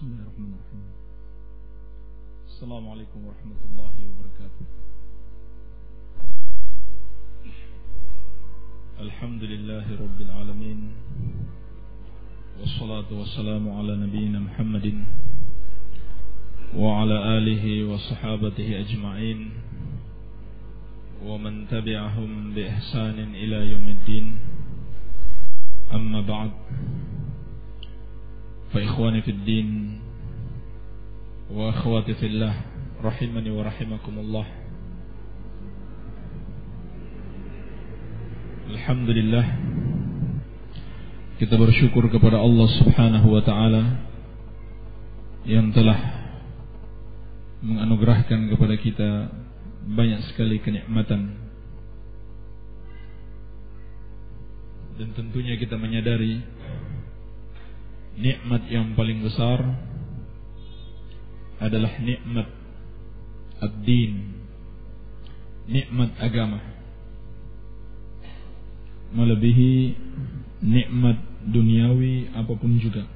Bismillahirrahmanirrahim. Assalamualaikum warahmatullahi wabarakatuh. Alhamdulillahi rabbil alamin. Wassalatu wassalamu ala nabiyyina Muhammadin wa ala alihi wa sahabatihi ajma'in wa man tabi'ahum bi ihsanin ila yaumiddin. Amma ba'd. Fa ikhwani fid din wa akhwati fillah rahimani wa rahimakumullah. Alhamdulillah, kita bersyukur kepada Allah Subhanahu wa taala yang telah menganugerahkan kepada kita banyak sekali kenikmatan. Dan tentunya kita menyadari nikmat yang paling besar adalah nikmat ad-din, nikmat agama, melebihi nikmat duniawi apapun juga.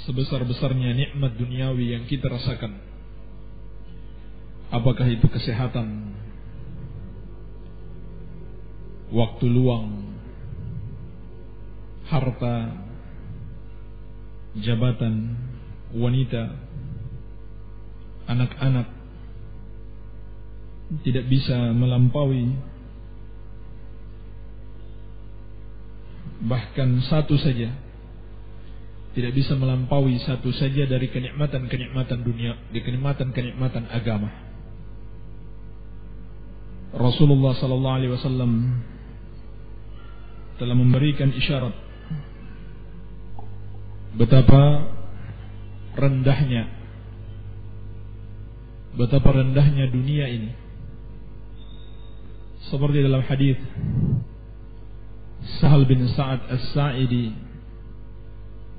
Sebesar-besarnya nikmat duniawi yang kita rasakan, apakah itu kesehatan, waktu luang, harta, jabatan, wanita, anak-anak, tidak bisa melampaui bahkan satu saja, tidak bisa melampaui satu saja dari kenikmatan-kenikmatan dunia, di kenikmatan-kenikmatan agama. Rasulullah sallallahu alaihi wasallam telah memberikan isyarat betapa rendahnya dunia ini. Seperti dalam hadis Sahal bin Sa'ad As-Sa'idi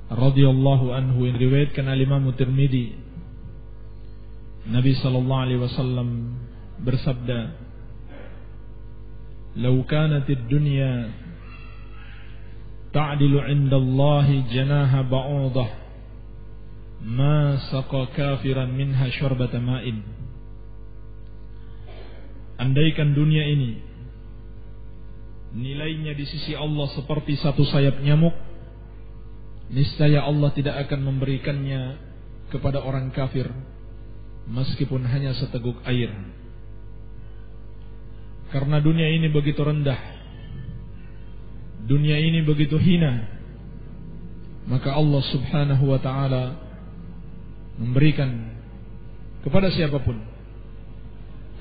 radhiyallahu anhu yang diriwayatkan oleh Imam Tirmidzi, Nabi sallallahu alaihi wasallam bersabda, "Lau kanatid dunya ta'dilu 'indallahi janaha ba'udah ma saqa kafiran minha syarbata ma'in." Andaikan dunia ini nilainya di sisi Allah seperti satu sayap nyamuk, niscaya Allah tidak akan memberikannya kepada orang kafir meskipun hanya seteguk air. Karena dunia ini begitu rendah, dunia ini begitu hina, maka Allah Subhanahu wa ta'ala memberikan kepada siapapun,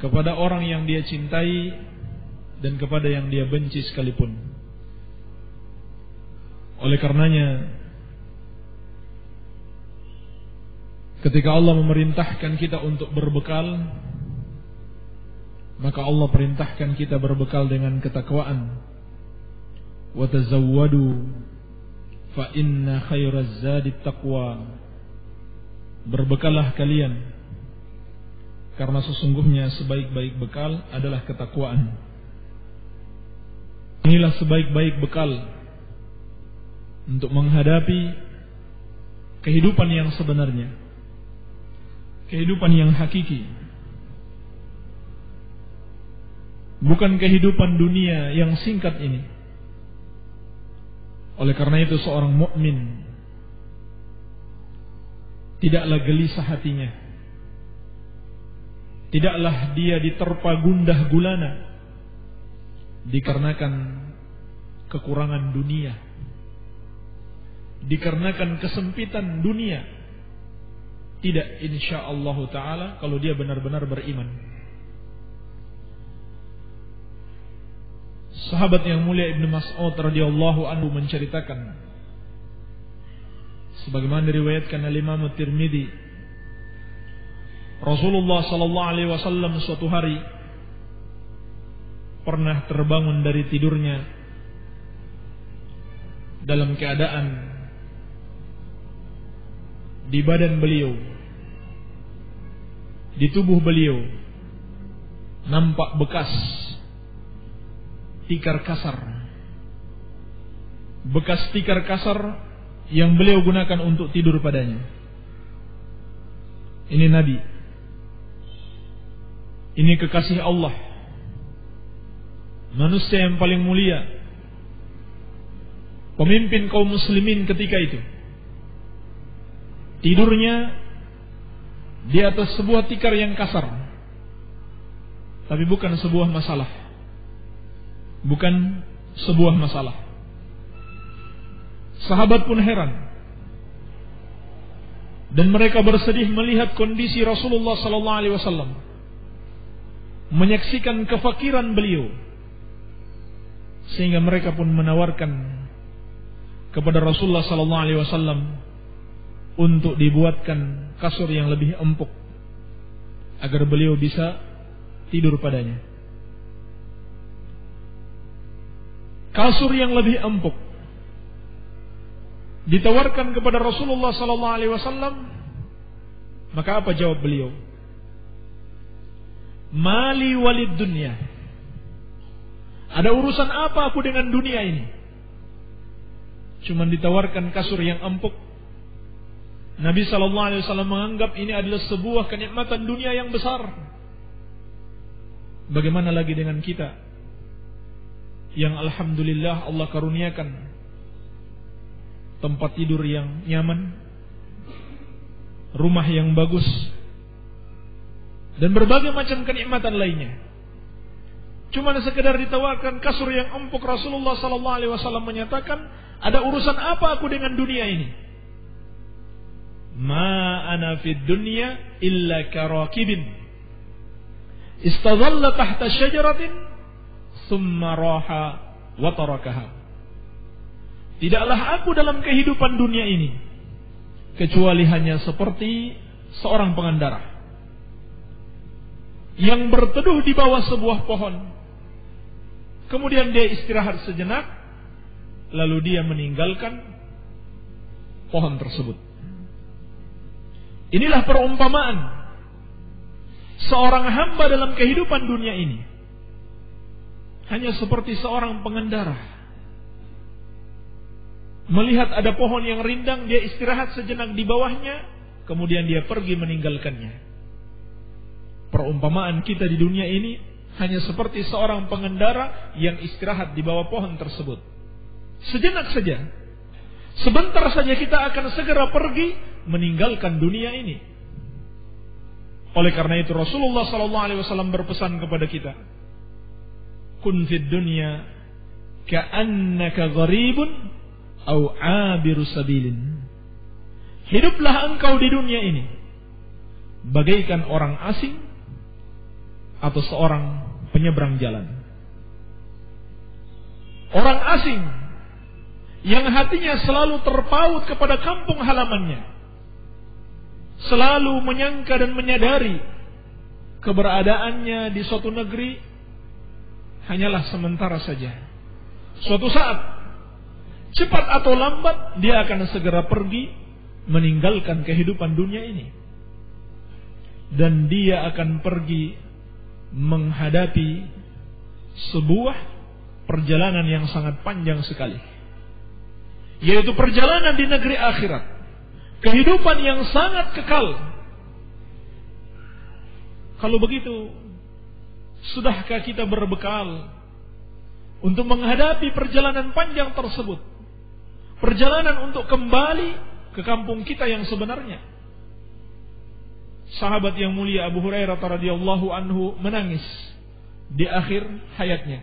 kepada orang yang dia cintai dan kepada yang dia benci sekalipun. Oleh karenanya, ketika Allah memerintahkan kita untuk berbekal, maka Allah perintahkan kita berbekal dengan ketakwaan. Wa tazawwadu fa inna khairaz zadi taqwa. Berbekallah kalian, karena sesungguhnya sebaik-baik bekal adalah ketakwaan. Inilah sebaik-baik bekal untuk menghadapi kehidupan yang sebenarnya, kehidupan yang hakiki, bukan kehidupan dunia yang singkat ini. Oleh karena itu seorang mukmin tidaklah gelisah hatinya, tidaklah dia diterpa gundah gulana dikarenakan kekurangan dunia, dikarenakan kesempitan dunia. Tidak, insyaallah ta'ala, kalau dia benar-benar beriman. Sahabat yang mulia Ibnu Mas'ud radhiyallahu anhu menceritakan, sebagaimana diriwayatkan oleh Imam Tirmidzi, Rasulullah sallallahu alaihi wasallam suatu hari pernah terbangun dari tidurnya dalam keadaan di badan beliau, di tubuh beliau nampak bekas tikar kasar. Bekas tikar kasar yang beliau gunakan untuk tidur padanya. Ini Nabi. Ini kekasih Allah. Manusia yang paling mulia. Pemimpin kaum muslimin ketika itu. Tidurnya di atas sebuah tikar yang kasar. Tapi bukan sebuah masalah. Bukan sebuah masalah. Sahabat pun heran. Dan mereka bersedih melihat kondisi Rasulullah sallallahu alaihi wasallam. Menyaksikan kefakiran beliau. Sehingga mereka pun menawarkan kepada Rasulullah sallallahu alaihi wasallam untuk dibuatkan kasur yang lebih empuk agar beliau bisa tidur padanya. Kasur yang lebih empuk ditawarkan kepada Rasulullah sallallahu alaihi wasallam, maka apa jawab beliau? Mali walid dunya. Ada urusan apa aku dengan dunia ini? Cuman ditawarkan kasur yang empuk. Nabi sallallahu alaihi wasallam menganggap ini adalah sebuah kenikmatan dunia yang besar. Bagaimana lagi dengan kita yang alhamdulillah Allah karuniakan tempat tidur yang nyaman, rumah yang bagus, dan berbagai macam kenikmatan lainnya. Cuma sekedar ditawarkan kasur yang empuk, Rasulullah sallallahu alaihi wasallam menyatakan, ada urusan apa aku dengan dunia ini? Ma ana fid dunya illa karakibin istadalla tahta syajaratin thumma raha wa tarakaha. Tidaklah aku dalam kehidupan dunia ini kecuali hanya seperti seorang pengendara yang berteduh di bawah sebuah pohon. Kemudian dia istirahat sejenak, lalu dia meninggalkan pohon tersebut. Inilah perumpamaan seorang hamba dalam kehidupan dunia ini. Hanya seperti seorang pengendara. Melihat ada pohon yang rindang, dia istirahat sejenak di bawahnya, kemudian dia pergi meninggalkannya. Perumpamaan kita di dunia ini hanya seperti seorang pengendara yang istirahat di bawah pohon tersebut. Sejenak saja, sebentar saja kita akan segera pergi meninggalkan dunia ini. Oleh karena itu Rasulullah SAW berpesan kepada kita, kun fid dunya ka'annaka gharibun au abiru sabilin. Hiduplah engkau di dunia ini bagaikan orang asing atau seorang penyeberang jalan. Orang asing yang hatinya selalu terpaut kepada kampung halamannya, selalu menyangka dan menyadari keberadaannya di suatu negeri hanyalah sementara saja. Suatu saat, cepat atau lambat, dia akan segera pergi meninggalkan kehidupan dunia ini. Dan dia akan pergi menghadapi sebuah perjalanan yang sangat panjang sekali, yaitu perjalanan di negeri akhirat, kehidupan yang sangat kekal. Kalau begitu, sudahkah kita berbekal untuk menghadapi perjalanan panjang tersebut? Perjalanan untuk kembali ke kampung kita yang sebenarnya. Sahabat yang mulia Abu Hurairah radhiyallahu anhu menangis di akhir hayatnya.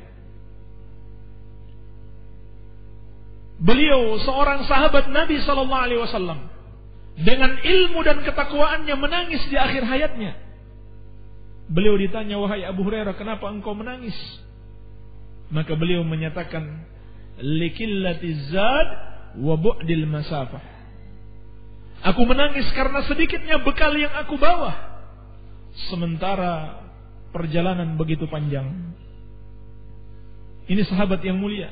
Beliau seorang sahabat Nabi sallallahu alaihi wasallam, dengan ilmu dan ketakwaannya menangis di akhir hayatnya. Beliau ditanya, wahai Abu Hurairah, kenapa engkau menangis? Maka beliau menyatakan, likillatiz zad wa bu'dil masafah. Aku menangis karena sedikitnya bekal yang aku bawa, sementara perjalanan begitu panjang. Ini sahabat yang mulia,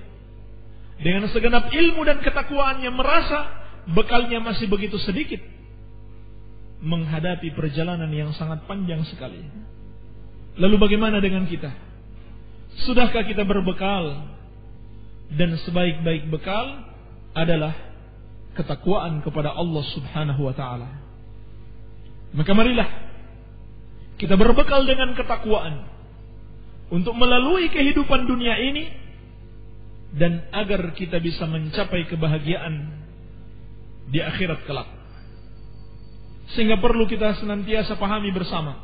dengan segenap ilmu dan ketakwaannya merasa bekalnya masih begitu sedikit, menghadapi perjalanan yang sangat panjang sekali. Lalu bagaimana dengan kita? Sudahkah kita berbekal? Dan sebaik-baik bekal adalah ketakwaan kepada Allah Subhanahu wa ta'ala. Maka marilah kita berbekal dengan ketakwaan untuk melalui kehidupan dunia ini, dan agar kita bisa mencapai kebahagiaan di akhirat kelak. Sehingga perlu kita senantiasa pahami bersama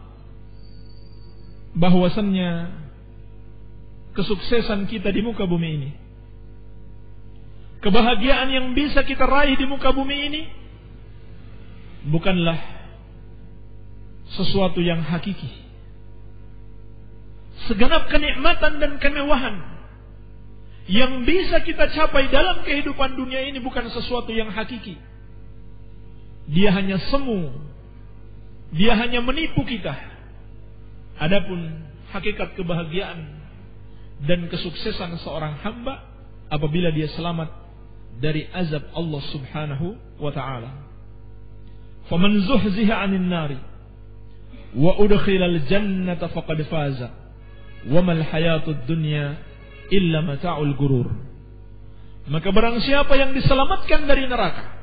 bahwasannya kesuksesan kita di muka bumi ini, kebahagiaan yang bisa kita raih di muka bumi ini, bukanlah sesuatu yang hakiki. Segenap kenikmatan dan kemewahan yang bisa kita capai dalam kehidupan dunia ini bukan sesuatu yang hakiki. Dia hanya semu, dia hanya menipu kita. Adapun hakikat kebahagiaan dan kesuksesan seorang hamba apabila dia selamat dari azab Allah Subhanahu wa ta'ala. Faman zuhziha 'anil nari wa udkhilal jannata faqad faza wa mal hayatud dunya illa mata'ul gurur. Maka barang siapa yang diselamatkan dari neraka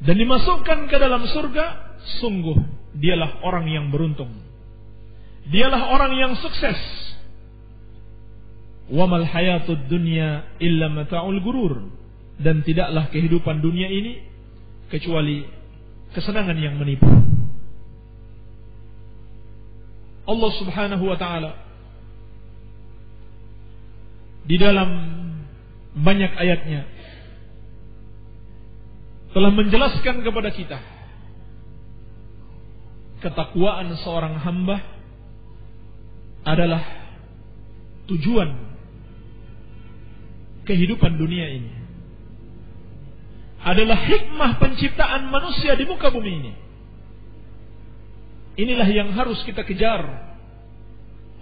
dan dimasukkan ke dalam surga, sungguh dialah orang yang beruntung, dialah orang yang sukses. Wa mal hayatud dunya illa mata'ul gurur. Dan tidaklah kehidupan dunia ini kecuali kesenangan yang menipu. Allah Subhanahu wa ta'ala di dalam banyak ayatnya telah menjelaskan kepada kita ketakwaan seorang hamba adalah tujuan kehidupan dunia ini, adalah hikmah penciptaan manusia di muka bumi ini. Inilah yang harus kita kejar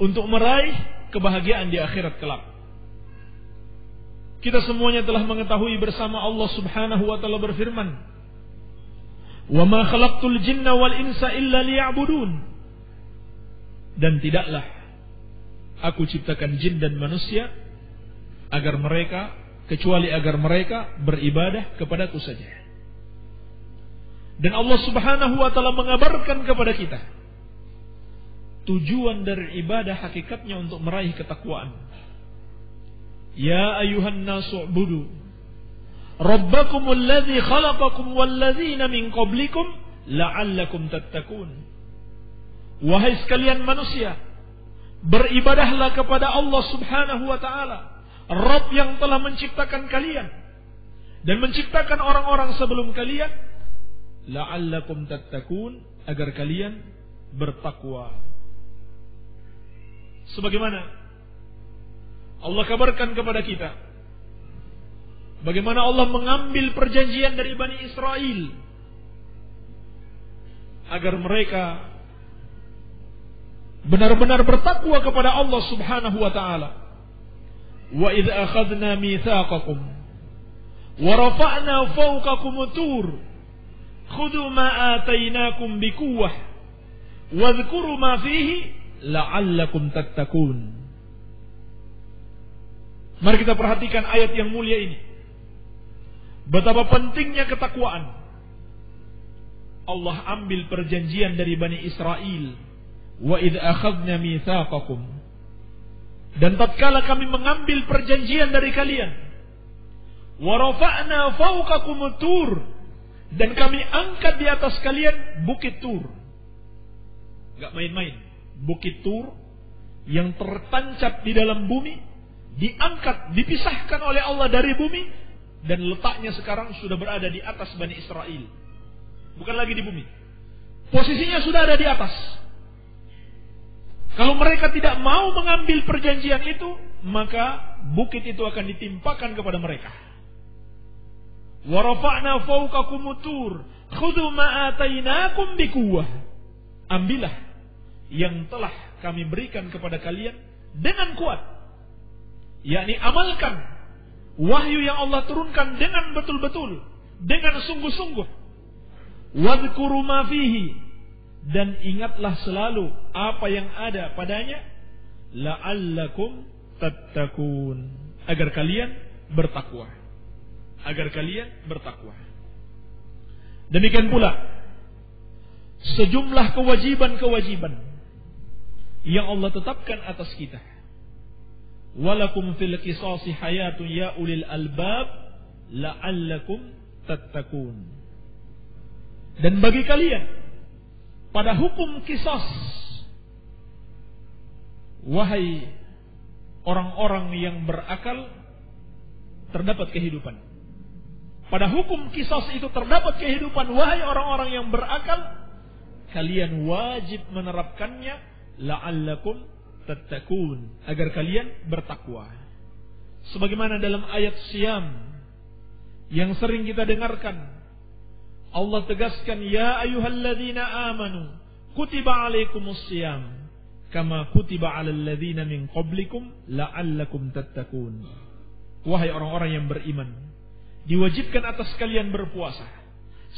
untuk meraih kebahagiaan di akhirat kelak. Kita semuanya telah mengetahui bersama Allah Subhanahu wa ta'ala berfirman, "Wa ma khalaqtul jinna wal insa illa liya'budun." Dan tidaklah aku ciptakan jin dan manusia kecuali agar mereka beribadah kepadaku saja. Dan Allah Subhanahu wa ta'ala mengabarkan kepada kita tujuan dari ibadah hakikatnya untuk meraih ketakwaan. Ya ayuhan nasu ubudu rabbakumul ladzi khalaqakum wal ladzina min qablikum la'allakum tattaqun. Wahai sekalian manusia, beribadahlah kepada Allah Subhanahu wa ta'ala, Rabb yang telah menciptakan kalian dan menciptakan orang-orang sebelum kalian, la'allakum tattaqun, agar kalian bertakwa. Sebagaimana Allah kabarkan kepada kita bagaimana Allah mengambil perjanjian dari Bani Israel agar mereka benar-benar bertakwa kepada Allah Subhanahu wa ta'ala. Wa idh akhadna mitsaqakum wa rafa'na fawqakum tur khudhu ma atainakum biquwwah wadhkuru ma fihi la'allakum tattaqun. Mari kita perhatikan ayat yang mulia ini. Betapa pentingnya ketakwaan. Allah ambil perjanjian dari Bani Israel. Wa idh akhadna mitsaqakum. Dan tatkala kami mengambil perjanjian dari kalian. Wa rafa'na fawqakum tur. Dan kami angkat di atas kalian bukit Tur. Gak main-main. Bukit Tur yang tertancap di dalam bumi, diangkat, dipisahkan oleh Allah dari bumi, dan letaknya sekarang sudah berada di atas Bani Israel. Bukan lagi di bumi. Posisinya sudah ada di atas. Kalau mereka tidak mau mengambil perjanjian itu, maka bukit itu akan ditimpakan kepada mereka. Wa rafa'na fawqakum tur khudhu ma atainakum biquwwah. Ambillah yang telah kami berikan kepada kalian dengan kuat, yakni amalkan wahyu yang Allah turunkan dengan betul-betul, dengan sungguh-sungguh. Wadhkuru ma fihi, dan ingatlah selalu apa yang ada padanya, la'allakum tattaqun, agar kalian bertakwa. agar kalian bertakwa. Demikian pula sejumlah kewajiban-kewajiban yang Allah tetapkan atas kita. Walakum fil qisasi hayatun ya ulil albab la'allakum tattaqun. Dan bagi kalian pada hukum qisas, wahai orang-orang yang berakal, terdapat kehidupan. Pada hukum qisas itu terdapat kehidupan, wahai orang-orang yang berakal, kalian wajib menerapkannya, la'allakum tattaqun, agar kalian bertakwa. Sebagaimana dalam ayat Syam yang sering kita dengarkan, Allah tegaskan, ya ayyuhalladzina amanu kutiba alaikumus syiyam kama kutiba alal ladzina min qablikum la'allakum tattaqun. Wahai orang-orang yang beriman, diwajibkan atas kalian berpuasa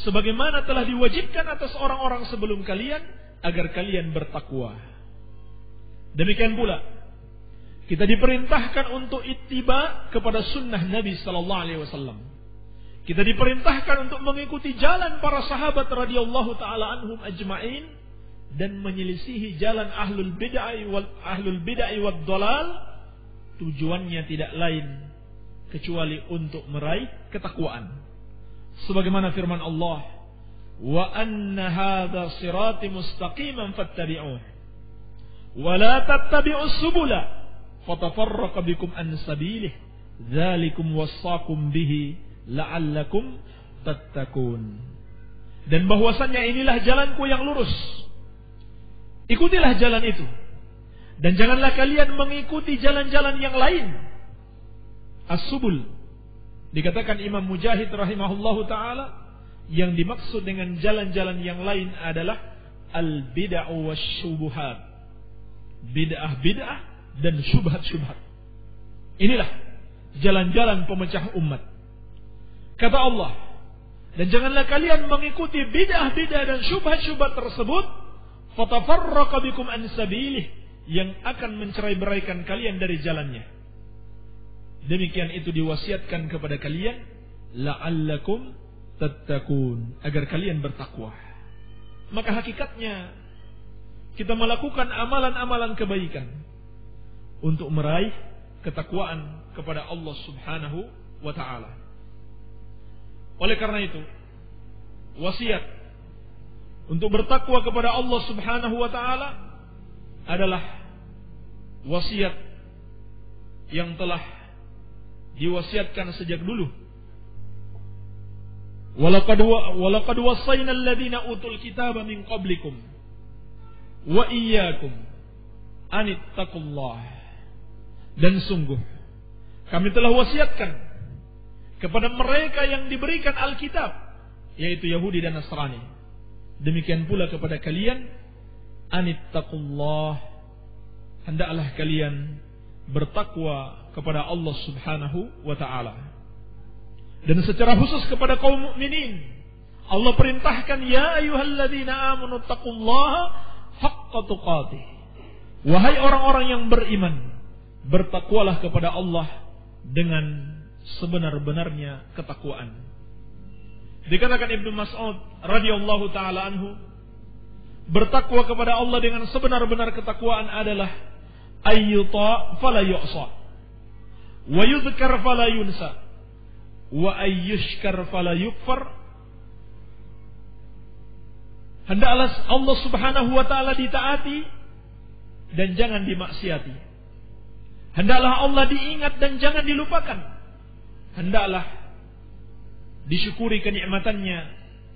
sebagaimana telah diwajibkan atas orang-orang sebelum kalian agar kalian bertakwa. Demikian pula kita diperintahkan untuk ittiba kepada sunnah Nabi sallallahu alaihi wasallam. Kita diperintahkan untuk mengikuti jalan para sahabat radhiyallahu taala anhum ajma'in dan menyelisihi jalan ahlul bid'ah wad dhalal. Tujuannya tidak lain kecuali untuk meraih ketakwaan. Sebagaimana firman Allah, wa anna hadza sirati mustaqiman fattabi'uhu wa la tattabi'us subula fatafarraqa bikum an sabilihi dzalikum wassaqum bihi la'allakum tattaqun. Dan bahwasannya inilah jalanku yang lurus, ikutilah jalan itu, dan janganlah kalian mengikuti jalan-jalan yang lain. As-subul, dikatakan Imam Mujahid rahimahullahu ta'ala, yang dimaksud dengan jalan-jalan yang lain adalah al-bid'ah wasyubuhat, bid'ah-bid'ah dan syubhat-syubhat. Inilah jalan-jalan pemecah umat. Kata Allah, dan janganlah kalian mengikuti bid'ah-bid'ah dan syubhat-syubhat tersebut, fatafarraqa bikum an sabilih, yang akan mencerai-beraikan kalian dari jalannya. Demikian itu diwasiatkan kepada kalian, la'allakum tattaqun, agar kalian bertakwa. Maka hakikatnya kita melakukan amalan-amalan kebaikan untuk meraih ketakwaan kepada Allah Subhanahu wa ta'ala. Oleh karena itu, wasiat untuk bertakwa kepada Allah Subhanahu wa ta'ala adalah wasiat yang telah diwasiatkan sejak dulu. Walaqad wassayna alladhina utul kitaba min qablikum wa iyyakum anittaqullah. Dan sungguh kami telah wasiatkan kepada mereka yang diberikan Alkitab, yaitu Yahudi dan Nasrani, demikian pula kepada kalian, anittaqullah, hendaklah kalian bertakwa kepada Allah Subhanahu wa ta'ala. Dan secara khusus kepada kaum mukminin, Allah perintahkan, ya ayyuhalladzina amanu taqullaha haqqa tuqatih. Wahai orang-orang yang beriman, bertakwalah kepada Allah dengan sebenar-benarnya ketakwaan. Dikatakan Ibnu Mas'ud radhiyallahu taala anhu, bertakwa kepada Allah dengan sebenar-benar ketakwaan adalah ayyuta fala yu'sa, wa yudhkar fala yunsa, wa ayyushkar fala yukfar. Hendaklah Allah Subhanahu wa ta'ala ditaati dan jangan dimaksiati. Hendaklah Allah diingat dan jangan dilupakan. Hendaklah disyukuri kenikmatannya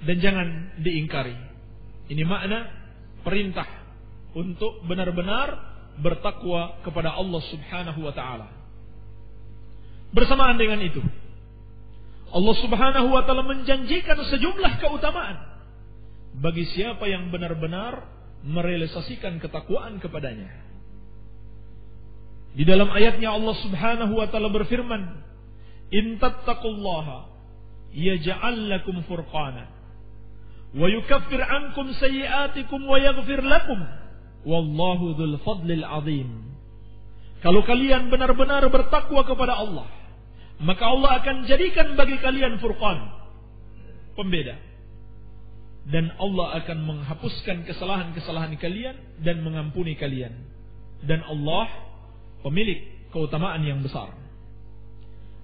dan jangan diingkari. Ini makna perintah untuk benar-benar bertakwa kepada Allah Subhanahu wa ta'ala. Bersamaan dengan itu, Allah Subhanahu wa ta'ala menjanjikan sejumlah keutamaan bagi siapa yang benar-benar merealisasikan ketakwaan kepadanya. Di dalam ayatnya Allah Subhanahu wa ta'ala berfirman, in tattaqullaha yaj'al lakum furqana wa yukaffir ankum sayyi'atikum wa yaghfir lakum wallahu dzul fadlil azim. Kalau kalian benar-benar bertakwa kepada Allah, maka Allah akan jadikan bagi kalian furqan, pembeda. Dan Allah akan menghapuskan kesalahan-kesalahan kalian dan mengampuni kalian. Dan Allah pemilik keutamaan yang besar.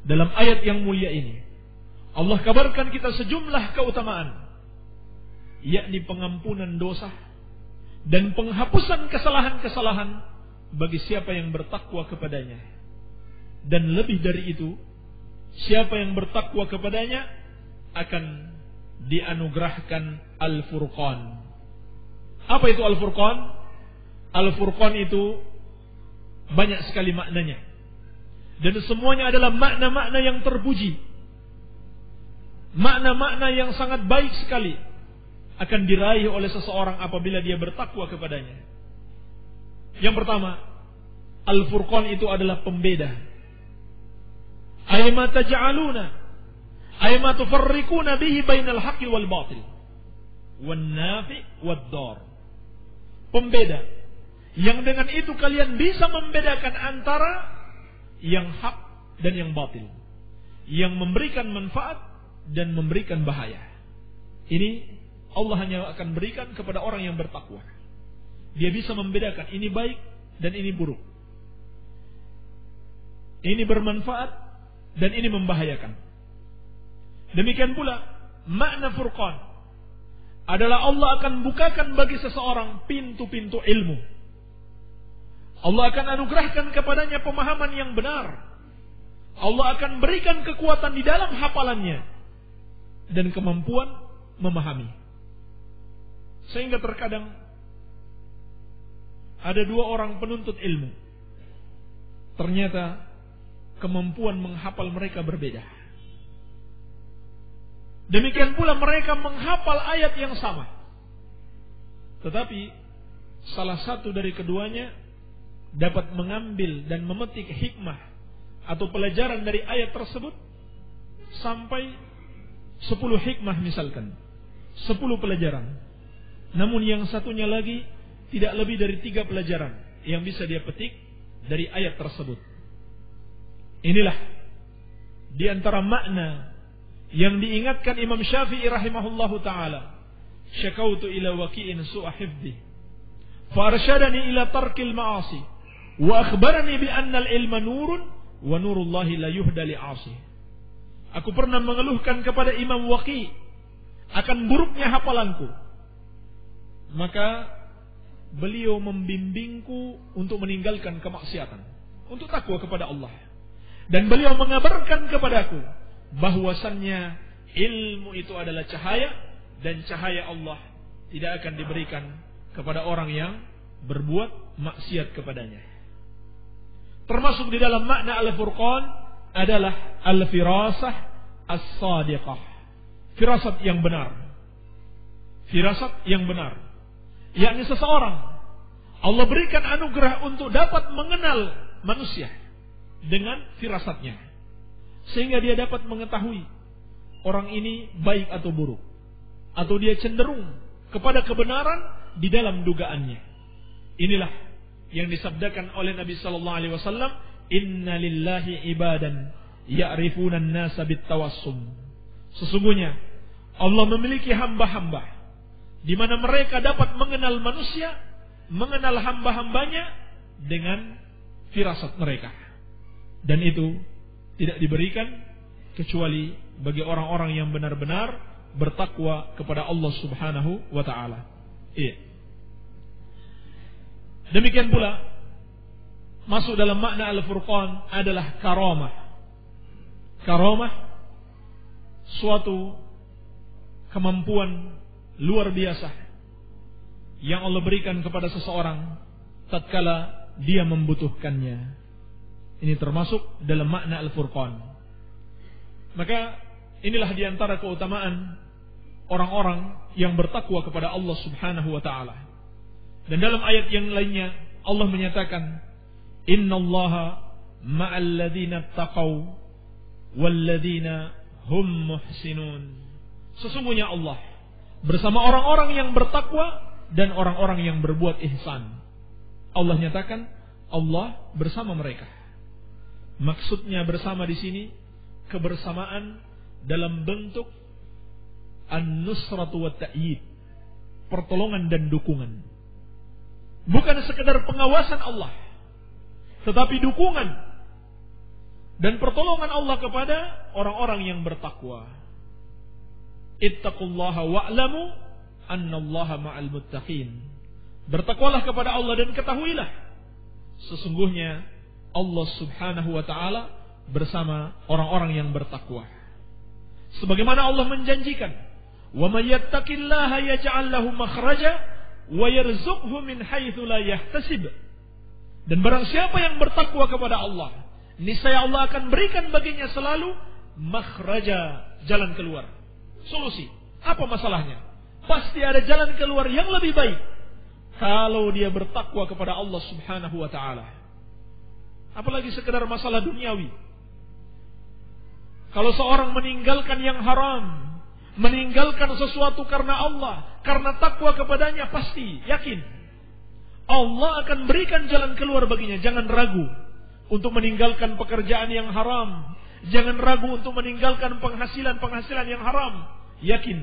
Dalam ayat yang mulia ini, Allah kabarkan kita sejumlah keutamaan, yakni pengampunan dosa dan penghapusan kesalahan-kesalahan bagi siapa yang bertakwa kepadanya. Dan lebih dari itu, siapa yang bertakwa kepadanya akan dianugerahkan Al-Furqan. Apa itu Al-Furqan? Al-Furqan itu banyak sekali maknanya, dan semuanya adalah makna-makna yang terpuji, makna-makna yang sangat baik sekali akan diraih oleh seseorang apabila dia bertakwa kepadanya. Yang pertama, Al-Furqan itu adalah pembeda. Aima taj'aluna, aima tufarriquna bihi bainal haqqi wal batil, wan nafi wad dar. Pembeda yang dengan itu kalian bisa membedakan antara yang hak dan yang batil, yang memberikan manfaat dan memberikan bahaya. Ini Allah hanya akan berikan kepada orang yang bertakwa. Dia bisa membedakan ini baik dan ini buruk, ini bermanfaat dan ini membahayakan. Demikian pula makna furqan adalah Allah akan bukakan bagi seseorang pintu-pintu ilmu. Allah akan anugerahkan kepadanya pemahaman yang benar. Allah akan berikan kekuatan di dalam hafalannya dan kemampuan memahami. Sehingga terkadang ada dua orang penuntut ilmu, ternyata kemampuan menghafal mereka berbeda. Demikian pula mereka menghafal ayat yang sama, tetapi salah satu dari keduanya dapat mengambil dan memetik hikmah atau pelajaran dari ayat tersebut sampai 10 hikmah misalkan, 10 pelajaran. Namun yang satunya lagi tidak lebih dari 3 pelajaran yang bisa dia petik dari ayat tersebut. Inilah di antara makna yang diingatkan Imam Syafi'i rahimahullahu ta'ala. Syakautu ila waqi'in su'a hifdhi fa arsyadani ila tarkil ma'asi wa akhbarani bi anna al-ilma nurun wa nurullahi la yuhda li'asi. Aku pernah mengeluhkan kepada Imam Waqi' akan buruknya hafalanku, maka beliau membimbingku untuk meninggalkan kemaksiatan, untuk takwa kepada Allah. Dan beliau mengabarkan kepadaku bahwasannya ilmu itu adalah cahaya, dan cahaya Allah tidak akan diberikan kepada orang yang berbuat maksiat kepadanya. Termasuk di dalam makna Al-Furqan adalah al-firasah as-sadiqah, firasat yang benar. Firasat yang benar, yakni seseorang Allah berikan anugerah untuk dapat mengenal manusia dengan firasatnya, sehingga dia dapat mengetahui orang ini baik atau buruk, atau dia cenderung kepada kebenaran di dalam dugaannya. Inilah yang disabdakan oleh Nabi sallallahu alaihi wasallam, "Inna lillahi ibadan ya'rifuna an-nasa bit-tawassum." Sesungguhnya Allah memiliki hamba-hamba di mana mereka dapat mengenal manusia, mengenal hamba-hambanya dengan firasat mereka. Dan itu tidak diberikan kecuali bagi orang-orang yang benar-benar bertakwa kepada Allah Subhanahu wa ta'ala. Iya. Demikian pula masuk dalam makna Al-Furqan adalah karamah. Karamah suatu kemampuan luar biasa yang Allah berikan kepada seseorang tatkala dia membutuhkannya. Ini termasuk dalam makna Al-Furqan. Maka inilah diantara keutamaan orang-orang yang bertakwa kepada Allah Subhanahu wa ta'ala. Dan dalam ayat yang lainnya Allah menyatakan, "Innallaha ma'al ladzina taqaw wal ladzina hum muhsinun." Sesungguhnya Allah bersama orang-orang yang bertakwa dan orang-orang yang berbuat ihsan. Allah nyatakan Allah bersama mereka. Maksudnya bersama di sini kebersamaan dalam bentuk an-nusratu wa ta'yid, pertolongan dan dukungan. Bukan sekedar pengawasan Allah, tetapi dukungan dan pertolongan Allah kepada orang-orang yang bertakwa. Ittaqullaha wa'lamu annallaha ma'al muttaqin. Bertakwalah kepada Allah dan ketahuilah sesungguhnya Allah Subhanahu wa taala bersama orang-orang yang bertakwa. Sebagaimana Allah menjanjikan, "Wa may yattaqillaha yaj'al lahu makhraja wa yarzuqhu min haitsu la yahtasib." Dan barang siapa yang bertakwa kepada Allah, niscaya Allah akan berikan baginya selalu makhraja, jalan keluar, solusi. Apa masalahnya? Pasti ada jalan keluar yang lebih baik kalau dia bertakwa kepada Allah Subhanahu wa taala. Apalagi sekedar masalah duniawi. Kalau seorang meninggalkan yang haram, meninggalkan sesuatu karena Allah, karena takwa kepadanya, pasti yakin Allah akan berikan jalan keluar baginya. Jangan ragu untuk meninggalkan pekerjaan yang haram. Jangan ragu untuk meninggalkan penghasilan yang haram. Yakin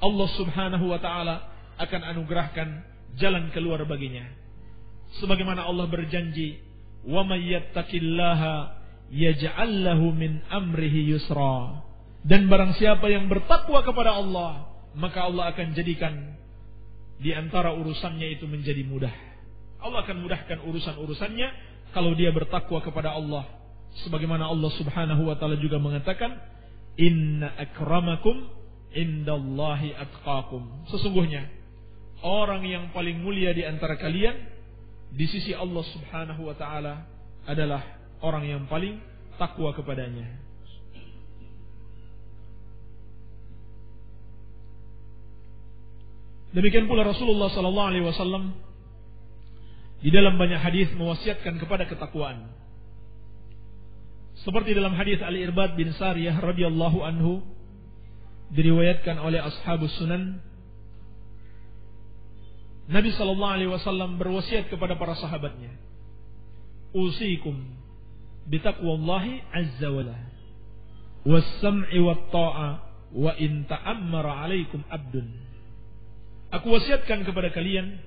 Allah Subhanahu wa taala akan anugerahkan jalan keluar baginya. Sebagaimana Allah berjanji, "Wa may yattaqillaha yaj'al lahu min amrihi yusra." Dan barang siapa yang bertakwa kepada Allah, maka Allah akan jadikan di antara urusannya itu menjadi mudah. Allah akan mudahkan urusan-urusannya kalau dia bertakwa kepada Allah. Sebagaimana Allah Subhanahu wa taala juga mengatakan, "Inna akramakum indallahi atqakum." Sesungguhnya orang yang paling mulia di antara kalian di sisi Allah Subhanahu wa taala adalah orang yang paling takwa kepadanya. Demikian pula Rasulullah sallallahu alaihi wasallam di dalam banyak hadis mewasiatkan kepada ketakwaan. Seperti dalam hadis Al-Irbad bin Sariyah radhiyallahu anhu, diriwayatkan oleh ashabus sunan, Nabi sallallahu alaihi wasallam berwasiat kepada para sahabatnya, "Usikum bitaqwallahi azza wala was-sam'i wat-ta'a wa in ta'ammara 'alaikum 'abdun." Aku wasiatkan kepada kalian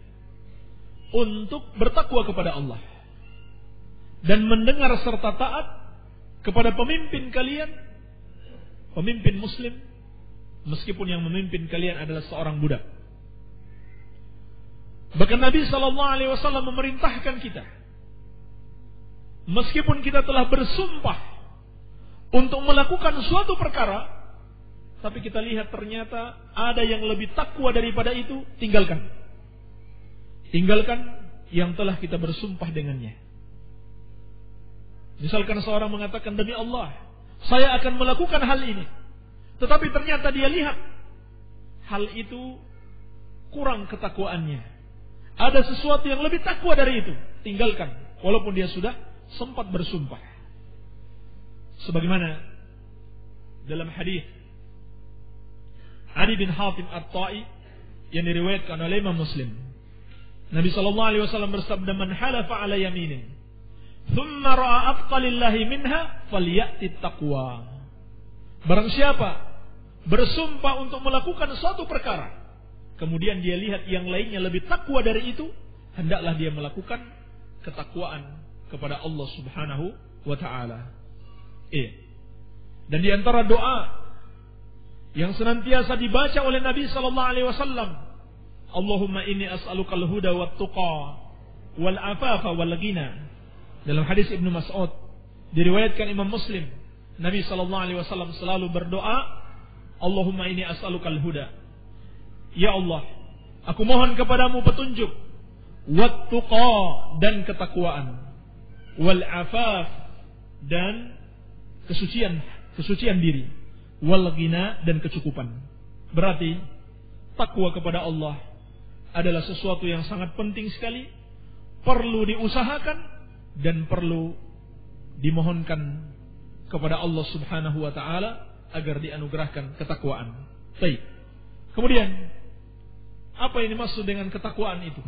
untuk bertakwa kepada Allah dan mendengar serta taat kepada pemimpin kalian, pemimpin muslim, meskipun yang memimpin kalian adalah seorang budak. Bahkan Nabi SAW memerintahkan kita, meskipun kita telah bersumpah untuk melakukan suatu perkara, tapi kita lihat ternyata ada yang lebih takwa daripada itu, tinggalkan. Tinggalkan yang telah kita bersumpah dengannya. Misalkan seorang mengatakan, "Demi Allah, saya akan melakukan hal ini." Tetapi ternyata dia lihat hal itu kurang ketakwaannya. Ada sesuatu yang lebih takwa dari itu, tinggalkan. Walaupun dia sudah sempat bersumpah. Sebagaimana dalam hadis Adi bin Hatim At-Ta'i yang diriwayatkan oleh Imam Muslim, Nabi sallallahu alaihi wasallam bersabda, "Man halafa ala yaminin, thumma ra'a atqalillahi minha, falyati taqwa." Barang siapa bersumpah untuk melakukan suatu perkara, kemudian dia lihat yang lainnya lebih takwa dari itu, hendaklah dia melakukan ketakwaan kepada Allah Subhanahu wa taala. Dan di antara doa yang senantiasa dibaca oleh Nabi sallallahu alaihi wasallam, "Allahumma inni as'alukal huda wat tuqa wal afafa wal ghina." Dalam hadis Ibnu Mas'ud diriwayatkan Imam Muslim, Nabi sallallahu alaihi wasallam selalu berdoa, "Allahumma inni as'alukal huda." Ya Allah, aku mohon kepadamu petunjuk, wat tuqa dan ketakwaan, wal afaf dan kesucian diri, wal ghina dan kecukupan. Berarti takwa kepada Allah adalah sesuatu yang sangat penting sekali, perlu diusahakan dan perlu dimohonkan kepada Allah Subhanahu wa taala agar dianugerahkan ketakwaan. Baik. Kemudian apa yang dimaksud dengan ketakwaan itu?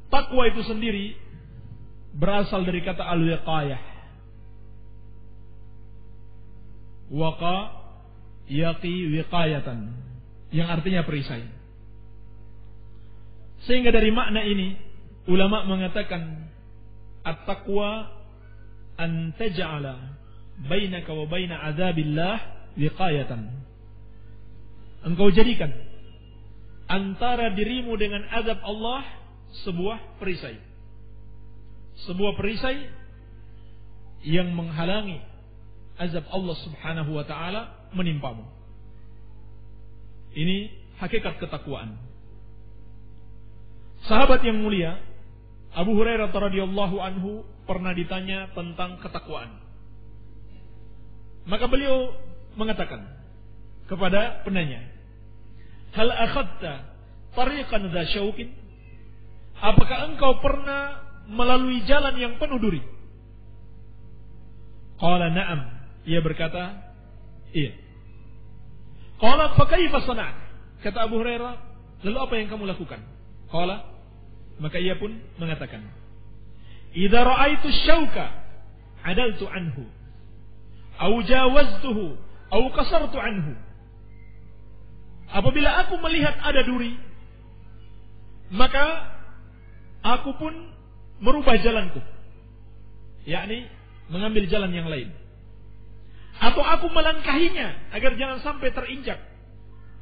Takwa itu sendiri berasal dari kata al-wiqayah. waqa yaqi wiqayatan, yang artinya perisai. Sehingga dari makna ini ulama mengatakan at-taqwa an taj'ala bainaka wa baina adzabillah wiqayatan. Engkau jadikan antara dirimu dengan azab Allah sebuah perisai. Sebuah perisai yang menghalangi azab Allah Subhanahu wa taala menimpamu. Ini hakikat ketakwaan. Sahabat yang mulia Abu Hurairah radhiyallahu anhu pernah ditanya tentang ketakwaan. Maka beliau mengatakan kepada penanya, "Hal akhadta tariqan dza syauqin?" Apakah engkau pernah melalui jalan yang penuh duri? Qala na'am. Ia berkata, iya. Qala fa kaifa sana'ta? Kata Abu Hurairah, lalu apa yang kamu lakukan? Qala, maka ia pun mengatakan, idza ra'aitu syauka adaltu anhu au jawaztuhu au qasartu anhu. Apabila aku melihat ada duri, maka aku pun merubah jalanku, yakni mengambil jalan yang lain, atau aku melangkahinya agar jangan sampai terinjak,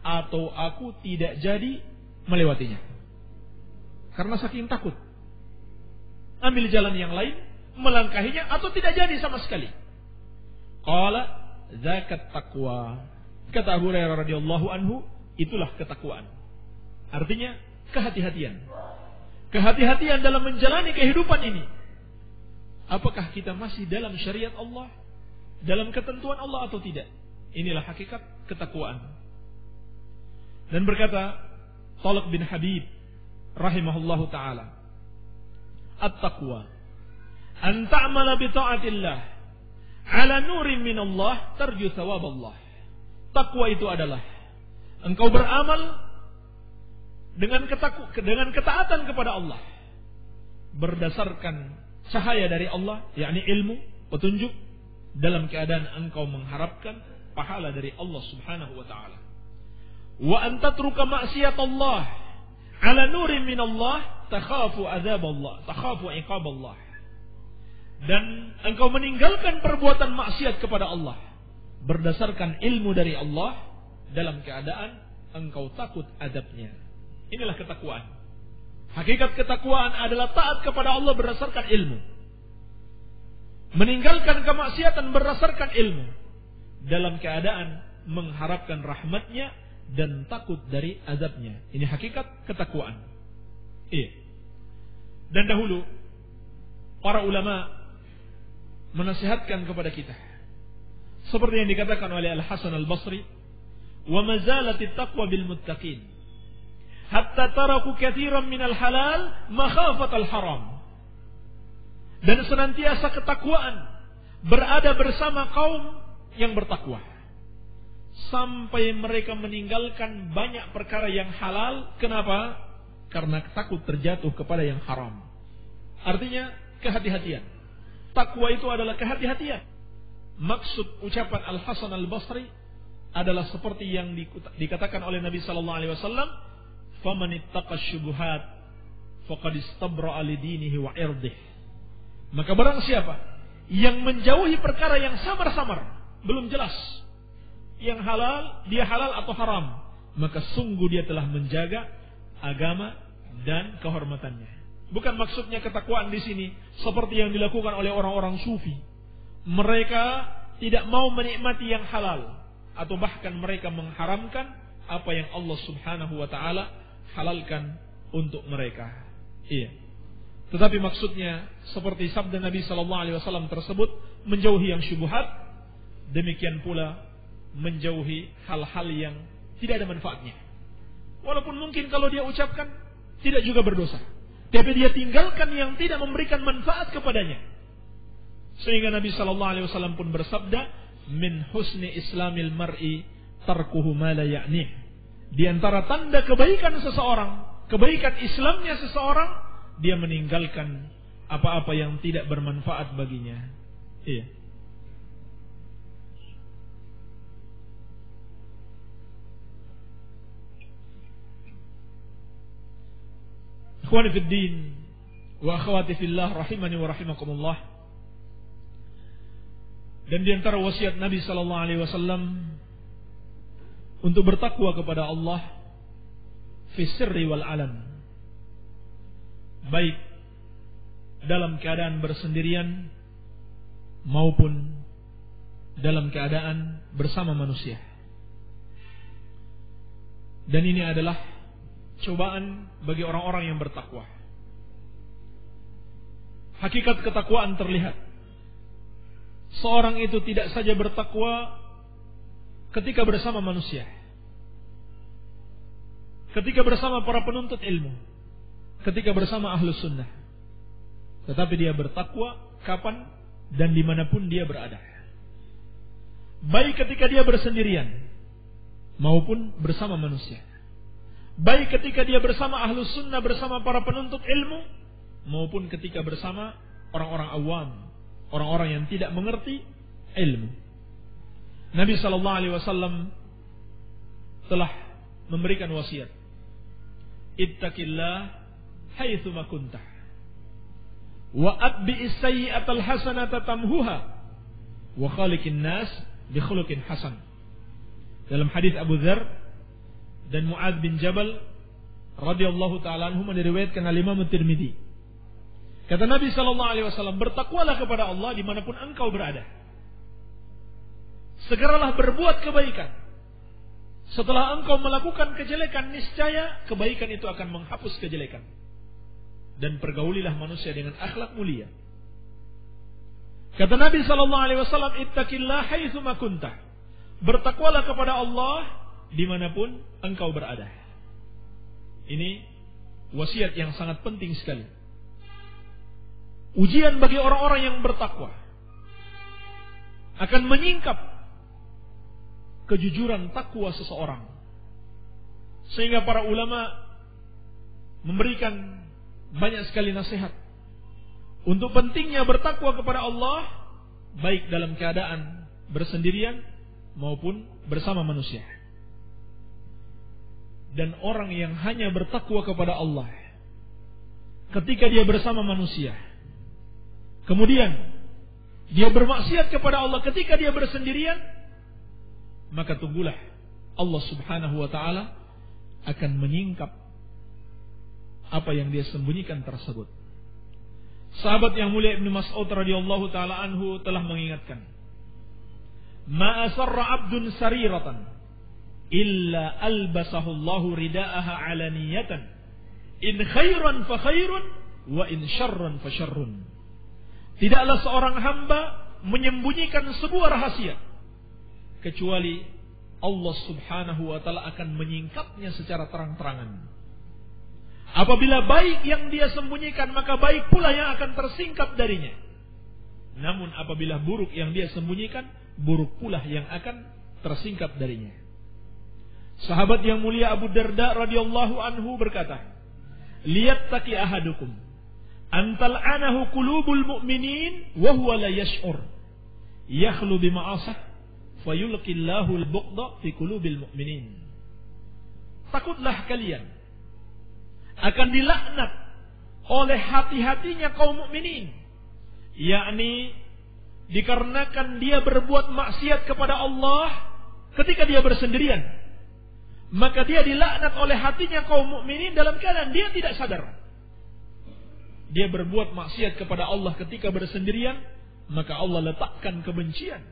atau aku tidak jadi melewatinya karena saking takut. Ambil jalan yang lain, melangkahinya, atau tidak jadi sama sekali. Qala zakat taqwa. Kata Abu Hurairah radhiyallahu anhu, itulah ketakwaan. Artinya kehati-hatian. Kehati-hatian dalam menjalani kehidupan ini. Apakah kita masih dalam syariat Allah, dalam ketentuan Allah atau tidak? Inilah hakikat ketakwaan. Dan berkata Talq bin Habib rahimahullahu ta'ala, at-taqwa an ta'mala bi ta'atillah ala nurin min Allah tarju thawab Allah. Takwa itu adalah engkau beramal dengan ketaatan kepada Allah berdasarkan cahaya dari Allah, yakni ilmu, petunjuk, dalam keadaan engkau mengharapkan pahala dari Allah Subhanahu wa taala. Wa an tatruka ma'siyat Allah ala nurin min Allah takhafu azab Allah, takhafu iqab Allah. Dan engkau meninggalkan perbuatan maksiat kepada Allah berdasarkan ilmu dari Allah dalam keadaan engkau takut azabnya. Inilah ketakwaan. Hakikat ketakwaan adalah taat kepada Allah berdasarkan ilmu, meninggalkan kemaksiatan berdasarkan ilmu, dalam keadaan mengharapkan rahmatnya dan takut dari azabnya. Ini hakikat ketakwaan. Iya. Dan dahulu para ulama menasihatkan kepada kita, seperti yang dikatakan oleh Al-Hasan Al-Basri, wa mazalatit taqwa bil muttaqin hatta taraku katsiran minal halal makhafatal haram. Dan senantiasa ketakwaan berada bersama kaum yang bertakwa sampai mereka meninggalkan banyak perkara yang halal. Kenapa? Karena takut terjatuh kepada yang haram. Artinya kehati-hatian. Takwa itu adalah kehati-hatian. Maksud ucapan Al-Hasan Al-Basri adalah seperti yang dikatakan oleh Nabi sallallahu alaihi wasallam, "Faman ittaqa syubuhat faqad istabra'a li dinihi wa irdihi." Maka barang siapa yang menjauhi perkara yang samar-samar, belum jelas, yang halal, dia halal atau haram, maka sungguh dia telah menjaga agama dan kehormatannya. Bukan maksudnya ketakwaan di sini seperti yang dilakukan oleh orang-orang sufi. Mereka tidak mau menikmati yang halal, atau bahkan mereka mengharamkan apa yang Allah Subhanahu wa taala halalkan untuk mereka. Iya. Tetapi maksudnya seperti sabda Nabi sallallahu alaihi wasallam tersebut, menjauhi yang syubhat, demikian pula menjauhi hal-hal yang tidak ada manfaatnya. Walaupun mungkin kalau dia ucapkan tidak juga berdosa, tapi dia tinggalkan yang tidak memberikan manfaat kepadanya. Sehingga Nabi sallallahu alaihi wasallam pun bersabda, min husni islamil mar'i tarkuhu ma la ya'nih. Di antara tanda kebaikan seseorang, kebaikan Islamnya seseorang, dia meninggalkan apa-apa yang tidak bermanfaat baginya. Iya. Ikhwani fid din wa akhwati fillah rahimani wa rahimakumullah. Dan di antara wasiat Nabi sallallahu alaihi wasallam untuk bertakwa kepada Allah fi sirri wal alan, baik dalam keadaan bersendirian maupun dalam keadaan bersama manusia. Dan ini adalah cobaan bagi orang-orang yang bertakwa. Hakikat ketakwaan terlihat. Seorang itu tidak saja bertakwa ketika bersama manusia, ketika bersama para penuntut ilmu, ketika bersama ahlus sunnah, tetapi dia bertakwa kapan dan dimanapun dia berada, baik ketika dia bersendirian maupun bersama manusia, baik ketika dia bersama ahlus sunnah, bersama para penuntut ilmu, maupun ketika bersama orang-orang awam, orang-orang yang tidak mengerti ilmu. Nabi sallallahu alaihi wasallam telah memberikan wasiat, ittaqillah haitsu ma kunta wa atbi'is sayyi'atal hasanata tamhuha wa khaliqin nas bi khuluqin hasan. Dalam hadis Abu Dzar dan Mu'adz bin Jabal radhiyallahu taala anhum diriwayatkan oleh Imam Tirmidzi. Kata Nabi sallallahu alaihi wasallam, bertakwalah kepada Allah dimanapun engkau berada. Segeralah berbuat kebaikan. Setelah engkau melakukan kejelekan, niscaya kebaikan itu akan menghapus kejelekan. Dan pergaulilah manusia dengan akhlak mulia. Kata Nabi sallallahu alaihi wasallam, ittaqillah haitsu ma kunta. Bertakwalah kepada Allah dimanapun engkau berada. Ini wasiat yang sangat penting sekali. Ujian bagi orang-orang yang bertakwa akan menyingkap kejujuran takwa seseorang, sehingga para ulama memberikan banyak sekali nasihat untuk pentingnya bertakwa kepada Allah, baik dalam keadaan bersendirian maupun bersama manusia. Dan orang yang hanya bertakwa kepada Allah ketika dia bersama manusia, kemudian dia bermaksiat kepada Allah ketika dia bersendirian, maka tunggulah Allah subhanahu wa ta'ala akan menyingkap apa yang dia sembunyikan tersebut. Sahabat yang mulia Ibnu Mas'ud radhiyallahu ta'ala anhu telah mengingatkan, ma asarra abdun sariratan illa albasahu Allahu ridaaha alaniyatan in khairan fa khairun wa in syarran fa syarrun. Tidaklah seorang hamba menyembunyikan sebuah rahasia kecuali Allah subhanahu wa ta'ala akan menyingkapnya secara terang-terangan. Apabila baik yang dia sembunyikan, maka baik pula yang akan tersingkap darinya. Namun apabila buruk yang dia sembunyikan, buruk pula yang akan tersingkap darinya. Sahabat yang mulia Abu Darda radhiyallahu anhu berkata, liyattaqi ahadukum antal anahu qulubul mu'minin wa huwa la yash'ur yakhlu bima'asah fayulqillahu al-bughda fi qulubil mu'minin. Takutlah kalian akan dilaknat oleh hati-hatinya kaum mukminin, yakni dikarenakan dia berbuat maksiat kepada Allah ketika dia bersendirian, maka dia dilaknat oleh hatinya kaum mukminin dalam keadaan dia tidak sadar. Dia berbuat maksiat kepada Allah ketika bersendirian, maka Allah letakkan kebencian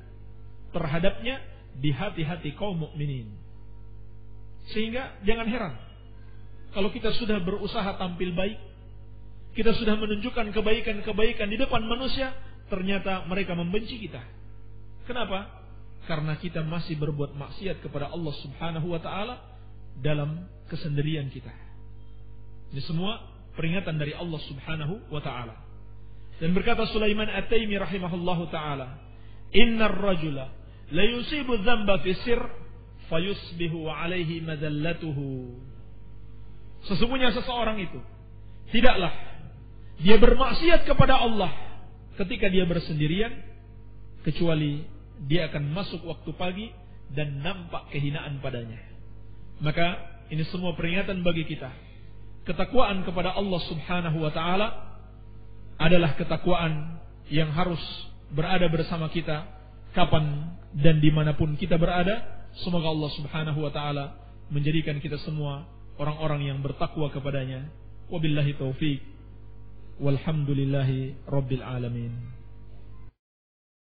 terhadapnya di hati-hati kaum mukminin. Sehingga jangan heran kalau kita sudah berusaha tampil baik, kita sudah menunjukkan kebaikan-kebaikan di depan manusia, ternyata mereka membenci kita. Kenapa? Karena kita masih berbuat maksiat kepada Allah subhanahu wa ta'ala dalam kesendirian kita. Ini semua peringatan dari Allah subhanahu wa ta'ala. Dan berkata Sulaiman At-Taimi rahimahullahu ta'ala, innar rajula la yusibu dzamba fi sir fayusbihu alaihi madallatuhu. Sesungguhnya seseorang itu tidaklah dia bermaksiat kepada Allah ketika dia bersendirian, kecuali dia akan masuk waktu pagi dan nampak kehinaan padanya. Maka ini semua peringatan bagi kita. ketakwaan kepada Allah Subhanahu wa taala adalah ketakwaan yang harus berada bersama kita kapan dan dimanapun kita berada. Semoga Allah Subhanahu wa taala menjadikan kita semua orang-orang yang bertakwa kepadanya. Wabillahi taufik. Walhamdulillahi rabbil alamin.